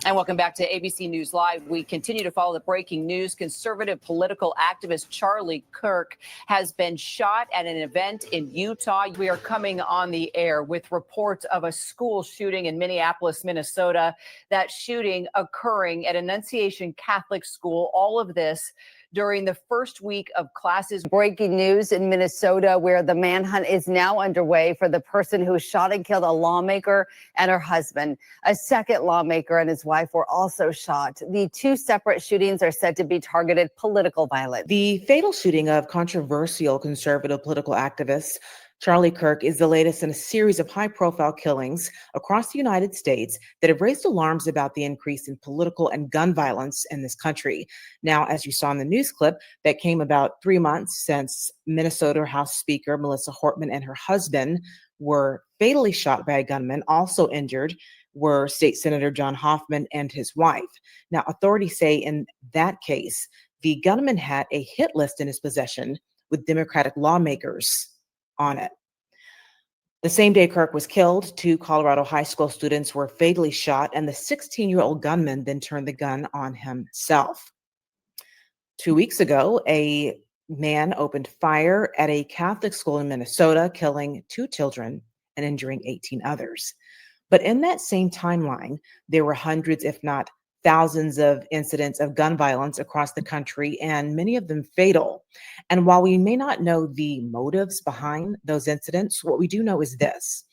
And welcome back to ABC News Live. We continue to follow the breaking news. Conservative political activist Charlie Kirk has been shot at an event in Utah. We are coming on the air with reports of a school shooting in Minneapolis, Minnesota. That shooting occurring at Annunciation Catholic School. All of this during the first week of classes. Breaking news in Minnesota, where the manhunt is now underway for the person who shot and killed a lawmaker and her husband. A second lawmaker and his wife were also shot. The two separate shootings are said to be targeted political violence. The fatal shooting of controversial conservative political activist Charlie Kirk is the latest in a series of high-profile killings across the United States that have raised alarms about the increase in political and gun violence in this country. Now, as you saw in the news clip, that came about 3 months since Minnesota House Speaker Melissa Hortman and her husband were fatally shot by a gunman. Also injured were State Senator John Hoffman and his wife. Now, authorities say in that case, the gunman had a hit list in his possession with Democratic lawmakers on it. The same day Kirk was killed, two Colorado high school students were fatally shot, and the 16-year-old gunman then turned the gun on himself. 2 weeks ago, a man opened fire at a Catholic school in Minnesota, killing 2 children and injuring 18 others. But in that same timeline, there were hundreds, if not thousands, of incidents of gun violence across the country, and many of them fatal. And while we may not know the motives behind those incidents, what we do know is this: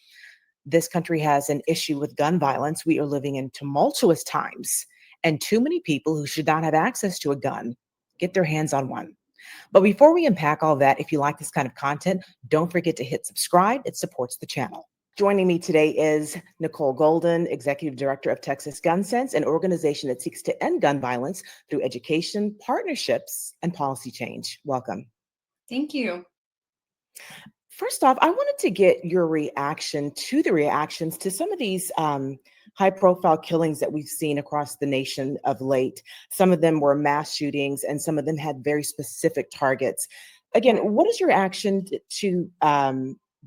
this country has an issue with gun violence. We are living in tumultuous times, and too many people who should not have access to a gun get their hands on one. But before we unpack all that, if you like this kind of content, don't forget to hit subscribe. It supports the channel. Joining me today is Nicole Golden, Executive Director of Texas Gun Sense, an organization that seeks to end gun violence through education, partnerships, and policy change. Welcome. Thank you. First off, I wanted to get your reaction to the reactions to some of these high-profile killings that we've seen across the nation of late. Some of them were mass shootings, and some of them had very specific targets. Again, what is your reaction to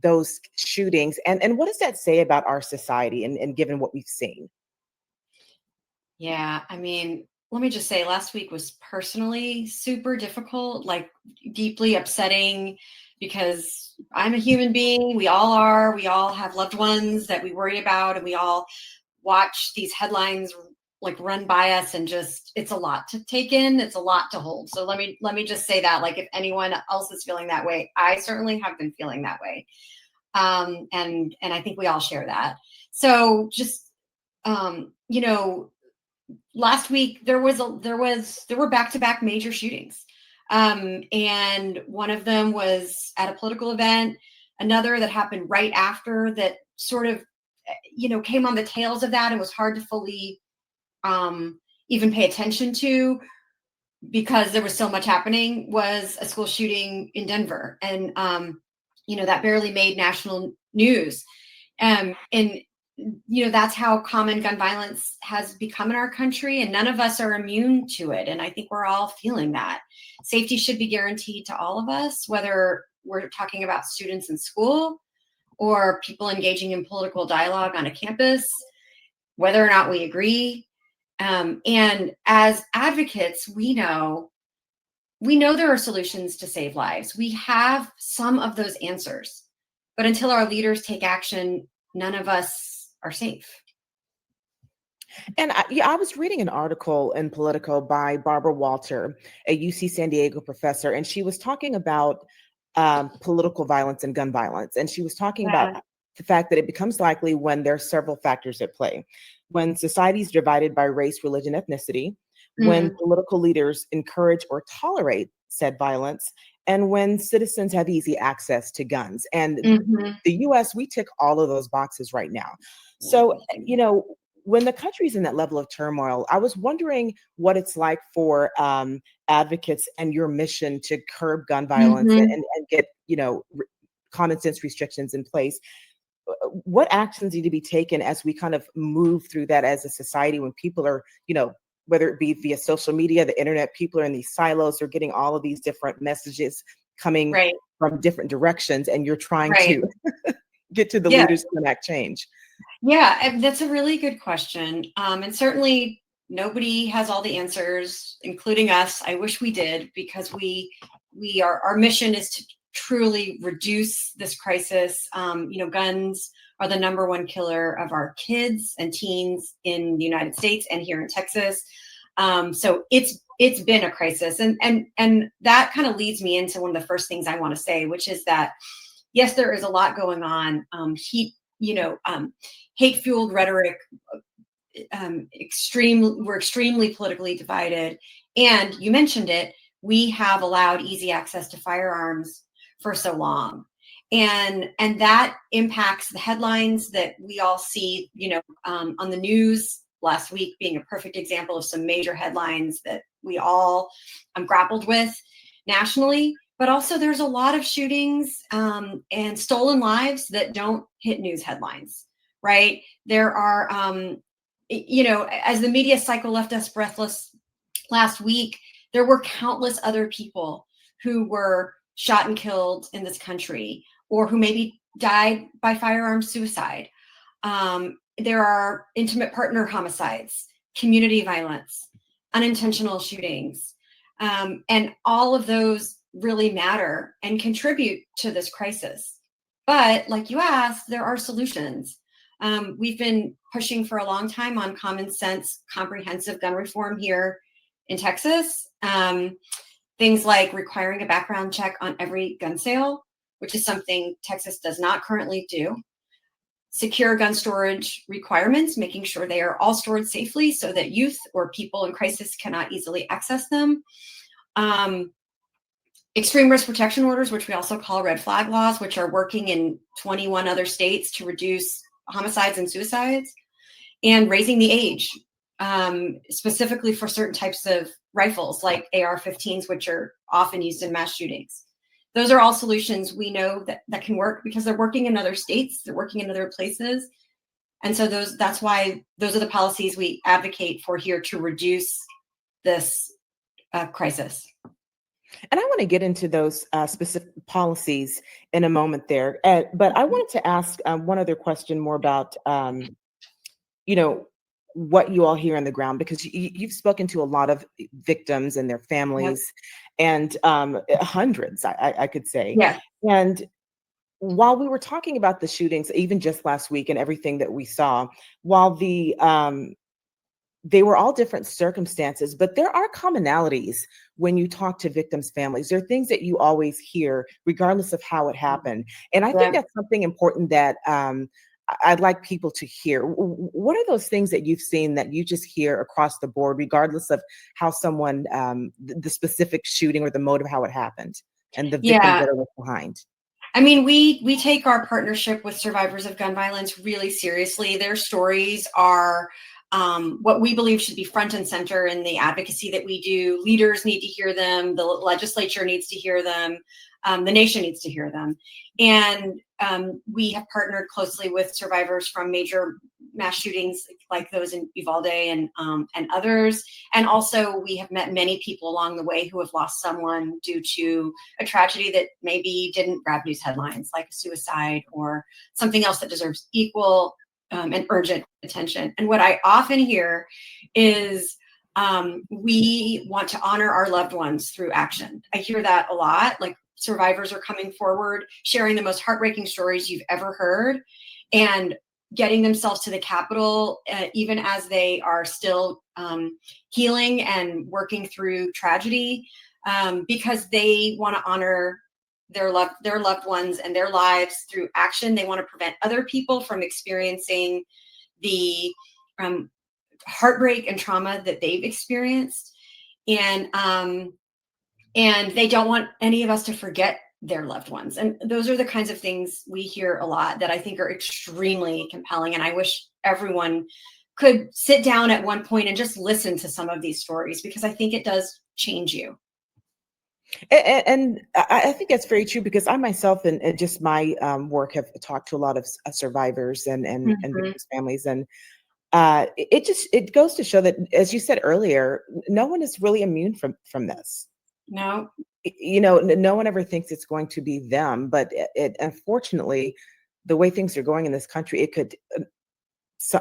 those shootings, and what does that say about our society and given what we've seen? Yeah, I mean, let me just say, last week was personally super difficult, like deeply upsetting, because I'm a human being. We all are. We all have loved ones that we worry about, and we all watch these headlines like run by us, and just, it's a lot to take in. It's a lot to hold. So let me just say that, like, if anyone else is feeling that way, I certainly have been feeling that way. And I think we all share that. So just, last week there were back-to-back major shootings. And one of them was at a political event, another that happened right after that sort of, came on the tails of that and was hard to fully, even pay attention to because there was so much happening, was a school shooting in Denver. And, that barely made national news. And that's how common gun violence has become in our country, and none of us are immune to it. And I think we're all feeling that. Safety should be guaranteed to all of us, whether we're talking about students in school or people engaging in political dialogue on a campus, whether or not we agree. And as advocates, we know there are solutions to save lives. We have some of those answers, but until our leaders take action, none of us are safe. And I was reading an article in Politico by Barbara Walter, a UC San Diego professor, and she was talking about political violence and gun violence. And she was talking about the fact that it becomes likely when there are several factors at play. When society is divided by race, religion, ethnicity, when political leaders encourage or tolerate said violence, and when citizens have easy access to guns. And the US, we tick all of those boxes right now. So, when the country's in that level of turmoil, I was wondering what it's like for advocates and your mission to curb gun violence and get, common sense restrictions in place. What actions need to be taken as we kind of move through that as a society when people are, whether it be via social media, the internet, people are in these silos, they're getting all of these different messages coming from different directions, and you're trying to get to the leaders to enact change. Yeah, and that's a really good question. And certainly nobody has all the answers, including us. I wish we did, because we are, our mission is to truly reduce this crisis. Guns are the number one killer of our kids and teens in the United States and here in Texas. So it's been a crisis, and that kind of leads me into one of the first things I want to say, which is that yes, there is a lot going on. Hate-fueled rhetoric, we're extremely politically divided. And you mentioned it, we have allowed easy access to firearms for so long. And that impacts the headlines that we all see, on the news. Last week being a perfect example of some major headlines that we all grappled with nationally. But also there's a lot of shootings and stolen lives that don't hit news headlines, right? There are, as the media cycle left us breathless last week, there were countless other people who were shot and killed in this country, or who maybe died by firearm suicide. There are intimate partner homicides, community violence, unintentional shootings. And all of those really matter and contribute to this crisis. But like you asked, there are solutions. We've been pushing for a long time on common sense, comprehensive gun reform here in Texas. Things like requiring a background check on every gun sale, which is something Texas does not currently do. Secure gun storage requirements, making sure they are all stored safely so that youth or people in crisis cannot easily access them. Extreme risk protection orders, which we also call red flag laws, which are working in 21 other states to reduce homicides and suicides, and raising the age, specifically for certain types of rifles like AR-15s, which are often used in mass shootings. Those are all solutions we know that can work because they're working in other states, they're working in other places. And so that's why those are the policies we advocate for here to reduce this crisis. And I want to get into those specific policies in a moment there. But I wanted to ask one other question more about, what you all hear on the ground, because you've spoken to a lot of victims and their families, and hundreds, I could say. Yeah. And while we were talking about the shootings, even just last week and everything that we saw, while they were all different circumstances, but there are commonalities when you talk to victims' families. There are things that you always hear, regardless of how it happened. And I think that's something important that I'd like people to hear. What are those things that you've seen that you just hear across the board, regardless of how someone, the specific shooting or the motive, how it happened, and the victims that are left behind? I mean, we take our partnership with survivors of gun violence really seriously. Their stories are what we believe should be front and center in the advocacy that we do. Leaders need to hear them. The legislature needs to hear them. The nation needs to hear them. And we have partnered closely with survivors from major mass shootings like those in Uvalde and others. And also we have met many people along the way who have lost someone due to a tragedy that maybe didn't grab news headlines, like a suicide or something else that deserves equal and urgent attention. And what I often hear is we want to honor our loved ones through action. I hear that a lot. Like, survivors are coming forward, sharing the most heartbreaking stories you've ever heard, and getting themselves to the Capitol, even as they are still healing and working through tragedy, because they want to honor their loved ones and their lives through action. They want to prevent other people from experiencing the heartbreak and trauma that they've experienced. And they don't want any of us to forget their loved ones. And those are the kinds of things we hear a lot that I think are extremely compelling. And I wish everyone could sit down at one point and just listen to some of these stories, because I think it does change you. And I think that's very true, because I myself and just my work have talked to a lot of survivors and victims' families. And it goes to show that, as you said earlier, no one is really immune from this. No. No one ever thinks it's going to be them, but it unfortunately, the way things are going in this country, it could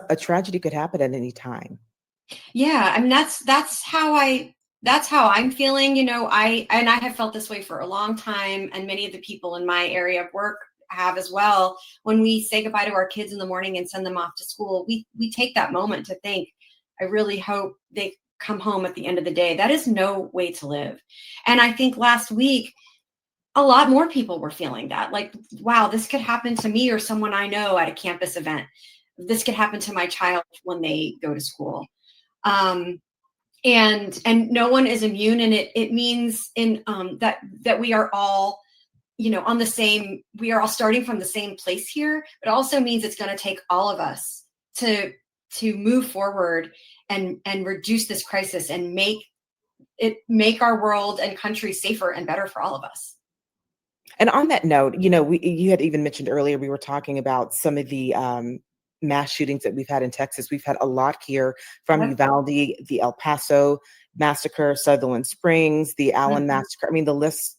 a tragedy could happen at any time. Yeah, I mean that's how I'm feeling. I have felt this way for a long time, and many of the people in my area of work have as well. When we say goodbye to our kids in the morning and send them off to school, we take that moment to think, I really hope they come home at the end of the day. That is no way to live. And I think last week, a lot more people were feeling that, like, wow, this could happen to me or someone I know at a campus event. This could happen to my child when they go to school. And no one is immune, and it means that we are all, on the same, we are all starting from the same place here. It also means it's going to take all of us to move forward and reduce this crisis and make our world and country safer and better for all of us. And on that note, you had even mentioned earlier, we were talking about some of the mass shootings that we've had in Texas. We've had a lot here from Uvalde, the El Paso massacre, Sutherland Springs, the Allen massacre. I mean, the list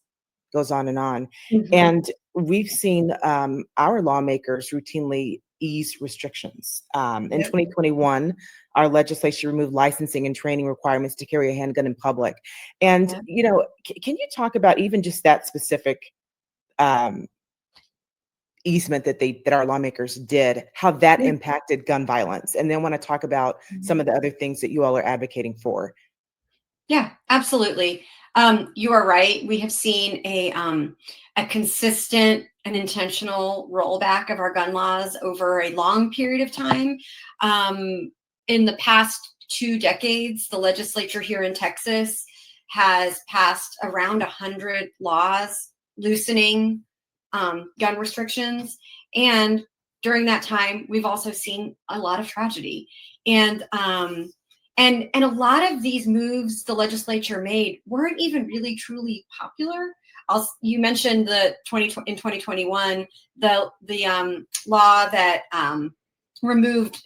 goes on and on. And we've seen our lawmakers routinely ease restrictions. In 2021, our legislature removed licensing and training requirements to carry a handgun in public. And, can you talk about even just that specific easement that our lawmakers did, how that impacted gun violence? And then want to talk about some of the other things that you all are advocating for. Yeah, absolutely. You are right. We have seen a consistent and intentional rollback of our gun laws over a long period of time. In the past 2 decades, the legislature here in Texas has passed around 100 laws loosening gun restrictions. And during that time, we've also seen a lot of tragedy. And a lot of these moves the legislature made weren't even really truly popular. You mentioned in 2021 the law that removed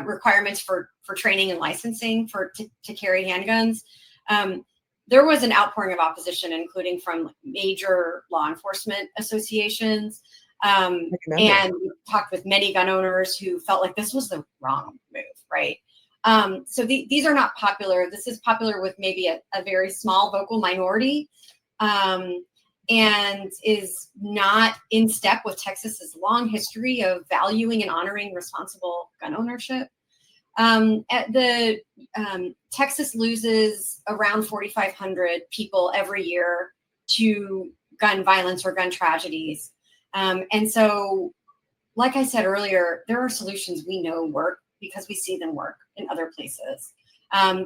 requirements for training and licensing to carry handguns. There was an outpouring of opposition, including from major law enforcement associations, and we talked with many gun owners who felt like this was the wrong move, right? So these are not popular. This is popular with maybe a very small vocal minority, and is not in step with Texas's long history of valuing and honoring responsible gun ownership. Texas loses around 4,500 people every year to gun violence or gun tragedies. And so, like I said earlier, there are solutions we know work because we see them work in other places.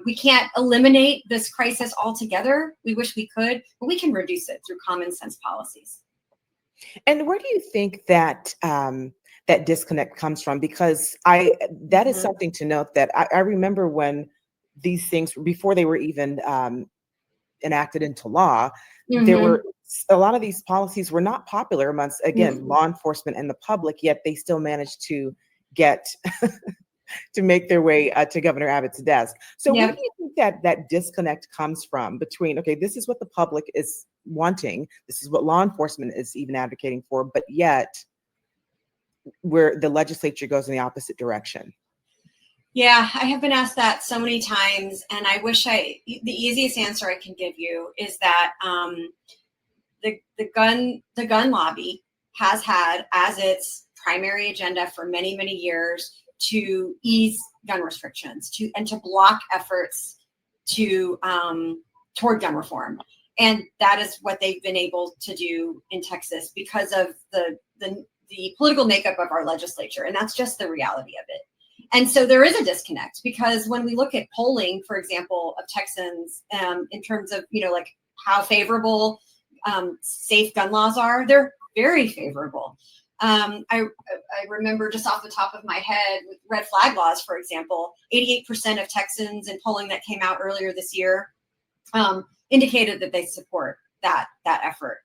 We can't eliminate this crisis altogether. We wish we could, but we can reduce it through common sense policies. And where do you think that that disconnect comes from? Because that is something to note, that I remember when these things, before they were even enacted into law, there were a lot of these policies were not popular amongst, again, law enforcement and the public, yet they still managed to get to make their way to Governor Abbott's desk. So where do you think that disconnect comes from between, okay, this is what the public is wanting, this is what law enforcement is even advocating for, but yet where the legislature goes in the opposite direction? Yeah, I have been asked that so many times, and I wish the easiest answer I can give you is that the gun lobby has had as its primary agenda for many, many years to ease gun restrictions and to block efforts toward gun reform. And that is what they've been able to do in Texas because of the political makeup of our legislature. And that's just the reality of it. And so there is a disconnect because when we look at polling, for example, of Texans in terms of, like how favorable safe gun laws are, they're very favorable. I remember just off the top of my head with red flag laws, for example, 88% of Texans in polling that came out earlier this year indicated that they support that effort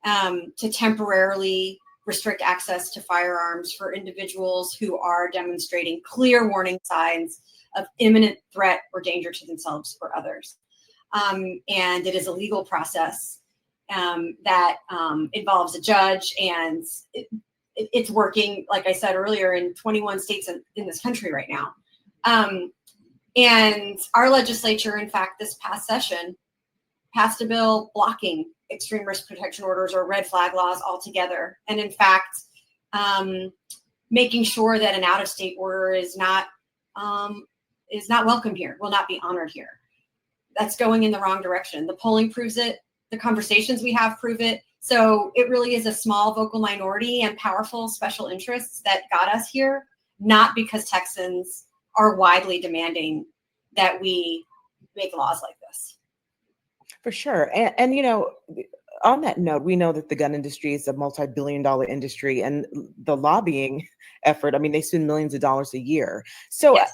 to temporarily restrict access to firearms for individuals who are demonstrating clear warning signs of imminent threat or danger to themselves or others. And it is a legal process that involves a judge, and it's working, like I said earlier, in 21 states in this country right now. And our legislature, in fact, this past session, passed a bill blocking extreme risk protection orders or red flag laws altogether. And in fact, making sure that an out-of-state order is not welcome here, will not be honored here. That's going in the wrong direction. The polling proves it. The conversations we have prove it. So it really is a small vocal minority and powerful special interests that got us here, not because Texans are widely demanding that we make laws like this. For sure. And on that note, we know that the gun industry is a multi-billion-dollar industry, and the lobbying effort, I mean, they spend millions of dollars a year. So Yes.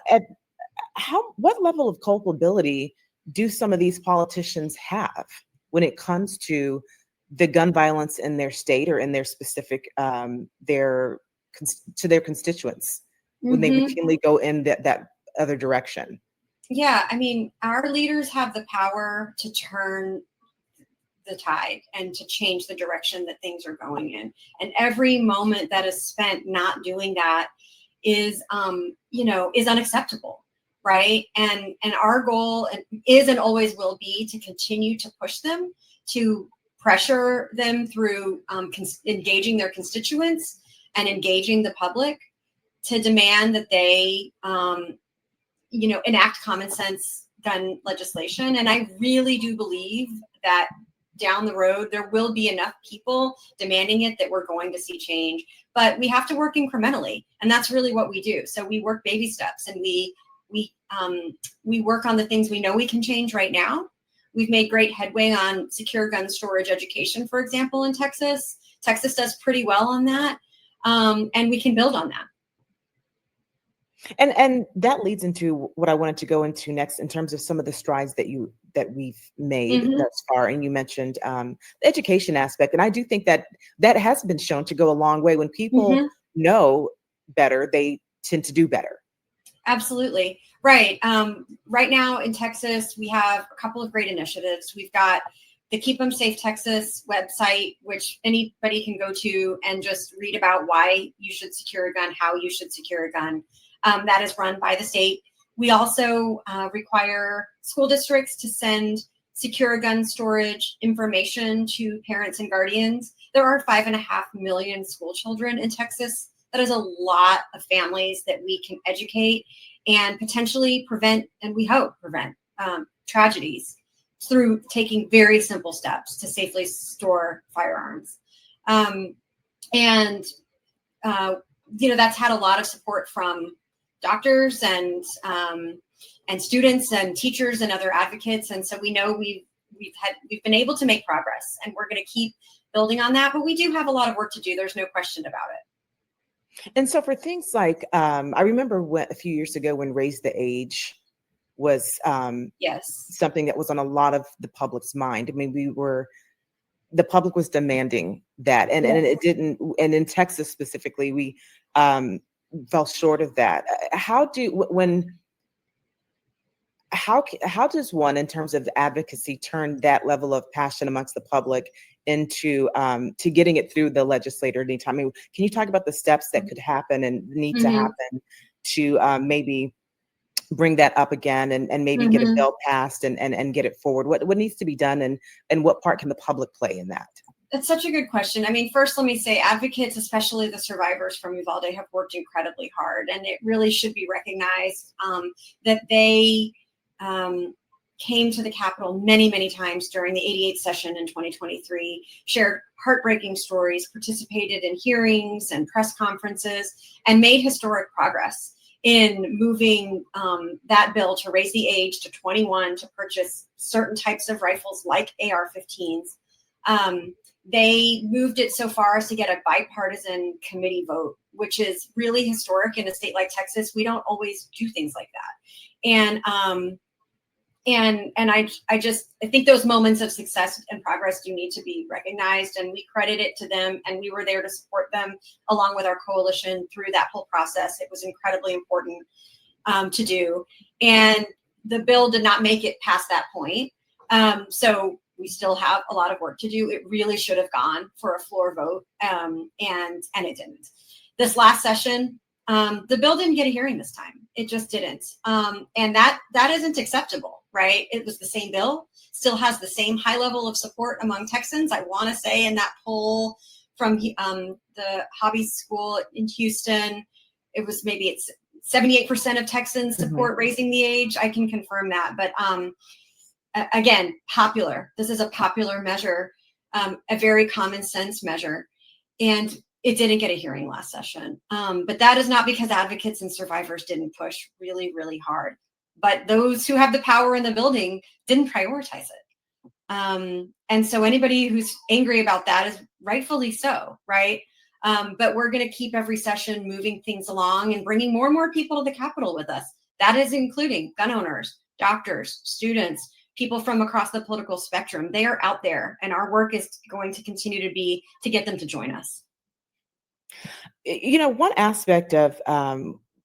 what level of culpability do some of these politicians have when it comes to the gun violence in their state or in their specific, to their constituents, when they routinely go in that other direction? Yeah, I mean, our leaders have the power to turn the tide and to change the direction that things are going in. And every moment that is spent not doing that is unacceptable, right? And our goal is and always will be to continue to push them, to pressure them through engaging their constituents and engaging the public, to demand that they enact common sense gun legislation. And I really do believe that down the road, there will be enough people demanding it that we're going to see change, but we have to work incrementally. And that's really what we do. So we work baby steps, and we work on the things we know we can change right now. We've made great headway on secure gun storage education, for example, in Texas. Texas does pretty well on that. And we can build on that. And that leads into what I wanted to go into next in terms of some of the strides that we've made thus far. And you mentioned the education aspect, and I do think that has been shown to go a long way. When people know better, they tend to do better. Absolutely. Right. Right now in Texas, we have a couple of great initiatives. We've got the Keep 'em Safe Texas website, which anybody can go to and just read about why you should secure a gun, how you should secure a gun. That is run by the state. We also require school districts to send secure gun storage information to parents and guardians. There are 5.5 million school children in Texas. That is a lot of families that we can educate and potentially prevent, and we hope prevent, tragedies through taking very simple steps to safely store firearms. That's had a lot of support from doctors and students and teachers and other advocates. And so we know we've been able to make progress, and we're going to keep building on that, but we do have a lot of work to do. There's no question about it. And so for things like, I remember a few years ago when Raise the Age was something that was on a lot of the public's mind. I mean, the public was demanding that, and it didn't, and in Texas specifically, we fell short of that. How does one, in terms of advocacy, turn that level of passion amongst the public into to getting it through the legislator anytime? I mean, can you talk about the steps that could happen and need to happen to maybe bring that up again and maybe get a bill passed and get it forward? What needs to be done, and what part can the public play in that? That's such a good question. I mean, first, let me say advocates, especially the survivors from Uvalde, have worked incredibly hard, and it really should be recognized that they came to the Capitol many, many times during the 88th session in 2023, shared heartbreaking stories, participated in hearings and press conferences, and made historic progress in moving that bill to raise the age to 21 to purchase certain types of rifles like AR-15s. They moved it so far as to get a bipartisan committee vote, which is really historic in a state like Texas. We don't always do things like that. And I think those moments of success and progress do need to be recognized, and we credit it to them, and we were there to support them along with our coalition through that whole process. It was incredibly important to do, and the bill did not make it past that point. So We still have a lot of work to do. It really should have gone for a floor vote, and it didn't. This last session, the bill didn't get a hearing this time. It just didn't, and that isn't acceptable, right? It was the same bill, still has the same high level of support among Texans. I want to say in that poll from the Hobby School in Houston, it was it's 78% of Texans support raising the age. I can confirm that, but again, popular. This is a popular measure, a very common sense measure, and it didn't get a hearing last session. But that is not because advocates and survivors didn't push really, really hard, but those who have the power in the building didn't prioritize it. And so anybody who's angry about that is rightfully so, right? But we're going to keep every session moving things along and bringing more and more people to the Capitol with us. That is including gun owners, doctors, students, people from across the political spectrum. They are out there, and our work is going to continue to be to get them to join us. One aspect of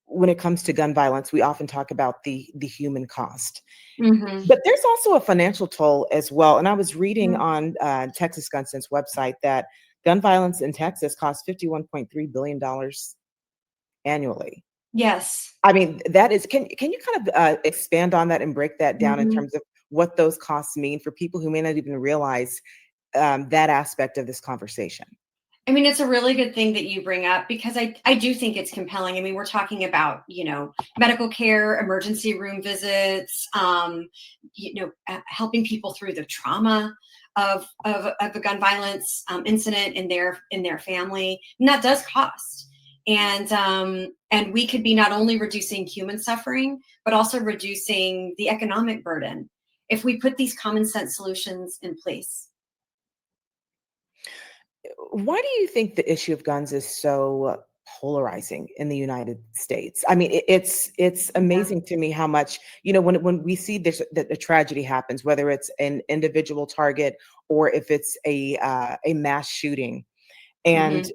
when it comes to gun violence, we often talk about the human cost. But there's also a financial toll as well. And I was reading on Texas Gun Sense website that gun violence in Texas costs $51.3 billion annually. Yes. I mean, that is, can you kind of expand on that and break that down in terms of what those costs mean for people who may not even realize that aspect of this conversation? I mean, it's a really good thing that you bring up, because I do think it's compelling. I mean, we're talking about, medical care, emergency room visits, helping people through the trauma of a gun violence incident in their family. And that does cost. And we could be not only reducing human suffering, but also reducing the economic burden if we put these common sense solutions in place. Why do you think the issue of guns is so polarizing in the United States? I mean, it's amazing to me how much, when we see this, that a tragedy happens, whether it's an individual target or if it's a mass shooting, and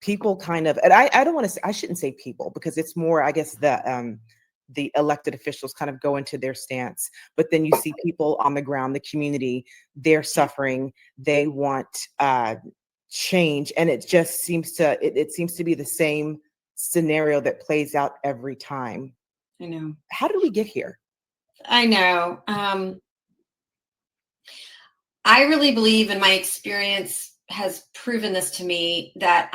people kind of, and I don't want to say, I shouldn't say people, because it's more, I guess, the elected officials kind of go into their stance, but then you see people on the ground, the community, they're suffering, they want change, and it just seems to it seems to be the same scenario that plays out every time. I know. How did we get here? I know. I really believe, and my experience has proven this to me, that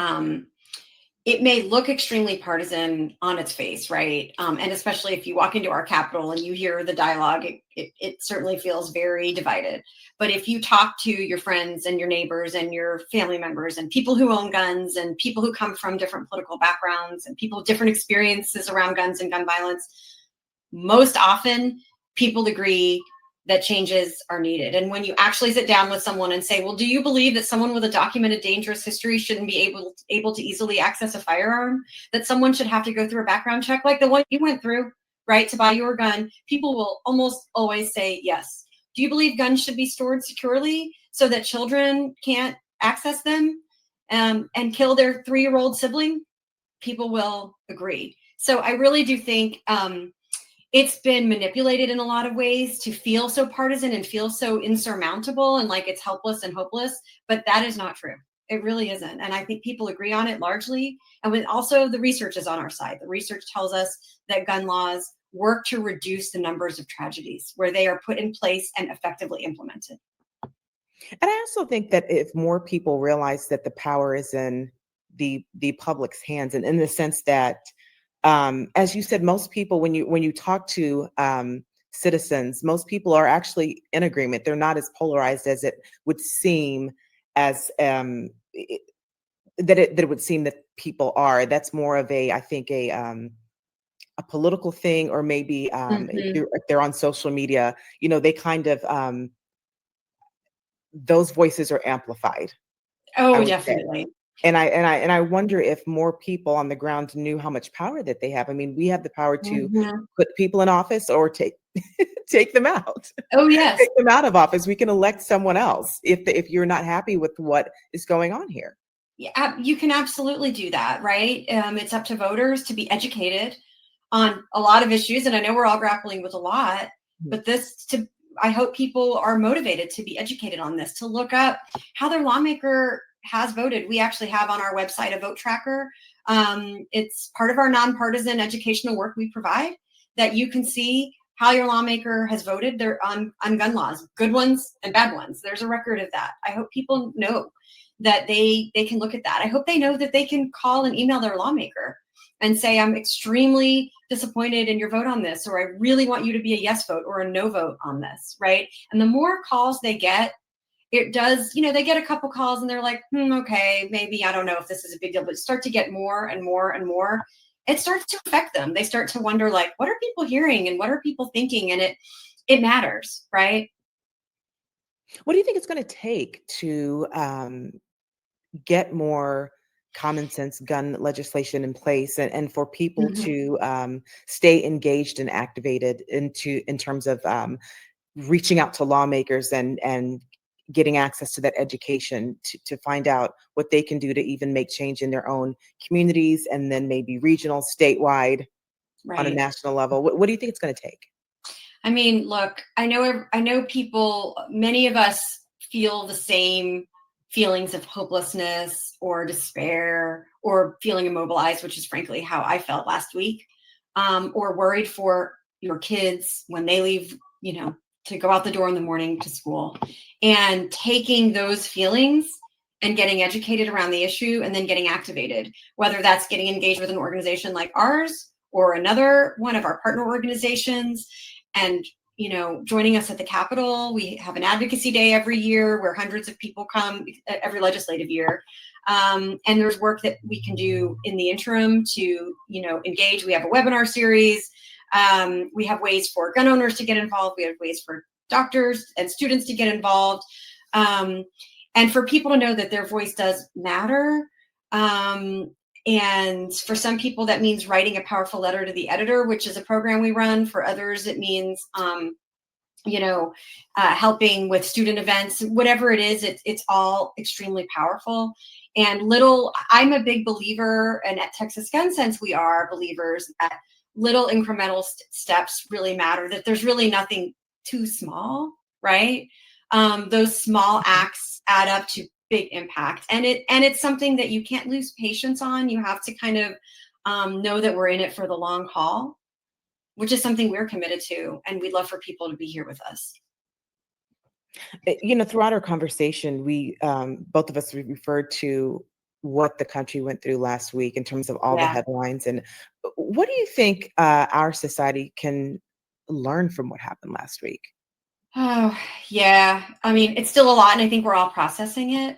it may look extremely partisan on its face, right? And especially if you walk into our Capitol and you hear the dialogue, it certainly feels very divided. But if you talk to your friends and your neighbors and your family members and people who own guns and people who come from different political backgrounds and people with different experiences around guns and gun violence, most often people agree that changes are needed. And when you actually sit down with someone and say, well, do you believe that someone with a documented dangerous history shouldn't be able to easily access a firearm? That someone should have to go through a background check like the one you went through, right, to buy your gun? People will almost always say yes. Do you believe guns should be stored securely so that children can't access them and kill their 3-year-old sibling? People will agree. So I really do think it's been manipulated in a lot of ways to feel so partisan and feel so insurmountable and like it's helpless and hopeless, but that is not true. It really isn't. And I think people agree on it largely. And when also the research is on our side. The research tells us that gun laws work to reduce the numbers of tragedies where they are put in place and effectively implemented. And I also think that if more people realize that the power is in the public's hands, and in the sense that, as you said, most people, when you talk to citizens, most people are actually in agreement. They're not as polarized as it would seem, as that it would seem that people are. That's more of I think a political thing, or maybe if they're on social media, they kind of those voices are amplified. Oh, definitely. And I wonder if more people on the ground knew how much power that they have. I mean, we have the power to put people in office or take them out. Oh, yes. Take them out of office. We can elect someone else if you're not happy with what is going on here. Yeah, you can absolutely do that, right? It's up to voters to be educated on a lot of issues, and I know we're all grappling with a lot, but I hope people are motivated to be educated on this, to look up how their lawmaker has voted. We actually have on our website a vote tracker. It's part of our nonpartisan educational work we provide, that you can see how your lawmaker has voted there on gun laws, good ones and bad ones. There's a record of that. I hope people know that they can look at that. I hope they know that they can call and email their lawmaker and say, I'm extremely disappointed in your vote on this, or I really want you to be a yes vote or a no vote on this, right? And the more calls they get, it does, they get a couple calls and they're like, okay, maybe, I don't know if this is a big deal, but start to get more and more and more. It starts to affect them. They start to wonder, like, what are people hearing and what are people thinking? And it matters, right? What do you think it's going to take to get more common sense gun legislation in place, and for people to stay engaged and activated in terms of reaching out to lawmakers and getting access to that education to find out what they can do to even make change in their own communities, and then maybe regional, statewide, on a national level? What do you think it's going to take? I mean, look, I know people, many of us feel the same feelings of hopelessness or despair or feeling immobilized, which is frankly how I felt last week, or worried for your kids when they leave, to go out the door in the morning to school. And taking those feelings and getting educated around the issue and then getting activated, whether that's getting engaged with an organization like ours or another one of our partner organizations, and joining us at the Capitol. We have an advocacy day every year where hundreds of people come every legislative year. And there's work that we can do in the interim to, engage. We have a webinar series. We have ways for gun owners to get involved. We have ways for doctors and students to get involved. And for people to know that their voice does matter. And for some people, that means writing a powerful letter to the editor, which is a program we run. For others, it means, helping with student events, whatever it is, it's all extremely powerful. And I'm a big believer, and at Texas Gun Sense, we are believers that little incremental steps really matter, that there's really nothing too small, right? Those small acts add up to big impact, and it's something that you can't lose patience on. You have to kind of know that we're in it for the long haul, which is something we're committed to, and we'd love for people to be here with us. Throughout our conversation, we both of us referred to what the country went through last week in terms of all the headlines. And what do you think our society can learn from what happened last week? Oh, yeah. I mean, it's still a lot, and I think we're all processing it.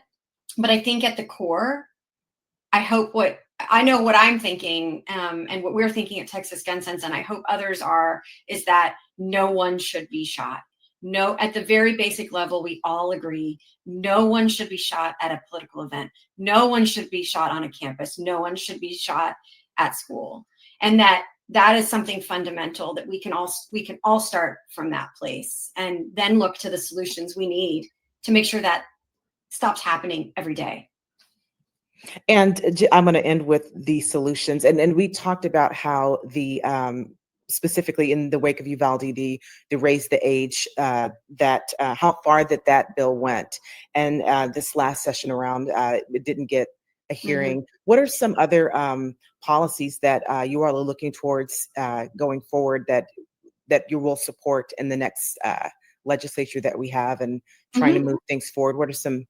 But I think at the core, I know what I'm thinking, and what we're thinking at Texas Gun Sense, and I hope others are, is that no one should be shot. No, at the very basic level, we all agree, no one should be shot at a political event. No one should be shot on a campus. No one should be shot at school. And that is something fundamental, that we can all start from that place and then look to the solutions we need to make sure that stops happening every day. And I'm going to end with the solutions. And we talked about how the specifically in the wake of Uvalde, the raise the age, how far that bill went. And this last session around, it didn't get a hearing. What are some other policies that you all are looking towards going forward that you will support in the next legislature that we have, and trying to move things forward? What are some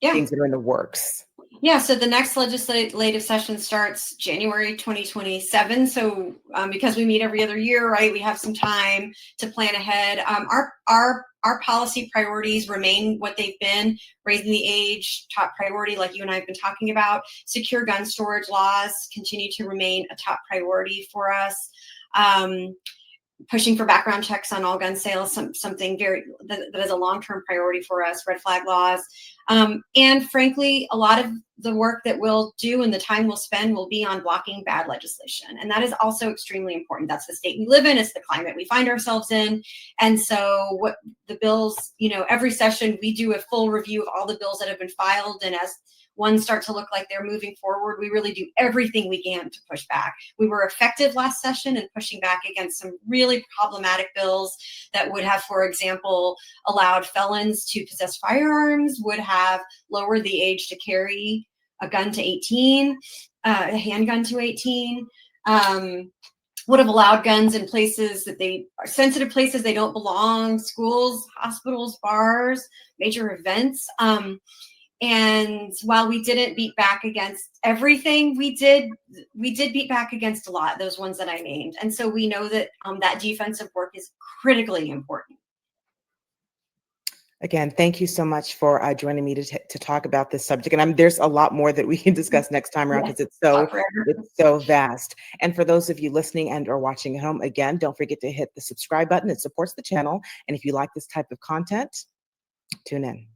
things that are in the works? Yeah, so the next legislative session starts January 2027. So because we meet every other year, right, we have some time to plan ahead. Our policy priorities remain what they've been: raising the age, top priority, like you and I have been talking about. Secure gun storage laws continue to remain a top priority for us. Pushing for background checks on all gun sales, something that is a long-term priority for us. Red flag laws, and frankly, a lot of the work that we'll do and the time we'll spend will be on blocking bad legislation, and that is also extremely important. That's the state we live in. It's the climate we find ourselves in, and so what the bills, every session we do a full review of all the bills that have been filed, and as ones start to look like they're moving forward, we really do everything we can to push back. We were effective last session in pushing back against some really problematic bills that would have, for example, allowed felons to possess firearms, would have lowered the age to carry a gun to 18, a handgun to 18, would have allowed guns in places that they are sensitive places, they don't belong, schools, hospitals, bars, major events. And while we didn't beat back against everything, we did beat back against a lot, those ones that I named. And so we know that that defensive work is critically important. Again, thank you so much for joining me to talk about this subject. And there's a lot more that we can discuss next time around, because it's so vast. And for those of you listening and or watching at home, again, don't forget to hit the subscribe button. It supports the channel. And if you like this type of content, tune in.